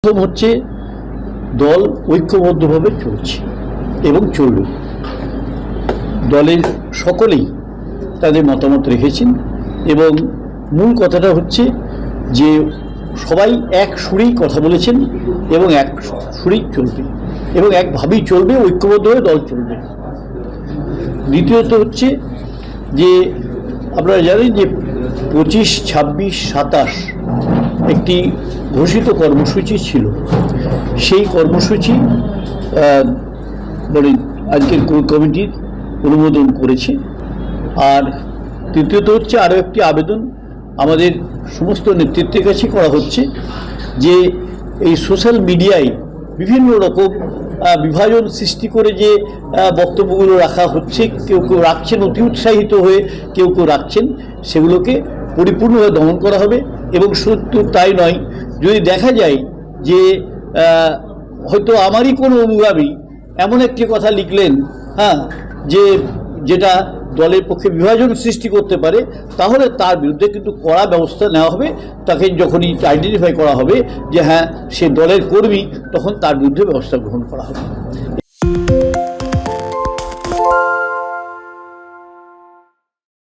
প্রথম হচ্ছে দল ঐক্যবদ্ধভাবে চলছে এবং চলবে। দলের সকলেই তাদের মতামত রেখেছেন এবং মূল কথাটা হচ্ছে যে সবাই এক সুরেই কথা বলেছেন এবং এক সুরেই চলবে এবং একভাবেই চলবে, ঐক্যবদ্ধভাবে দল চলবে। দ্বিতীয়ত হচ্ছে যে আপনারা জানেন যে 25, 26, 27 একটি ঘোষিত কর্মসূচি ছিল। সেই কর্মসূচি মানে আজকের কমিটির অনুমোদন করেছে। আর তৃতীয়ত হচ্ছে আরও একটি আবেদন আমাদের সমস্ত নেতৃত্বের কাছে করা হচ্ছে যে এই সোশ্যাল মিডিয়ায় বিভিন্ন রকম বিভাজন সৃষ্টি করে যে বক্তব্যগুলো রাখা হচ্ছে, কেউ কেউ রাখছেন অতি উৎসাহিত হয়ে, কেউ কেউ রাখছেন, সেগুলোকে পরিপূর্ণভাবে দমন করা হবে। এবং শুধু তাই নয়, যদি দেখা যায় যে হয়তো আমারই কোনো অনুগামী এমন একটি কথা লিখলেন যেটা দলের পক্ষে বিভাজন সৃষ্টি করতে পারে, তাহলে তার বিরুদ্ধে কিন্তু কড়া ব্যবস্থা নেওয়া হবে। তাকে যখনই আইডেন্টিফাই করা হবে যে হ্যাঁ সে দলের কর্মী, তখন তার বিরুদ্ধে ব্যবস্থা গ্রহণ করা হবে।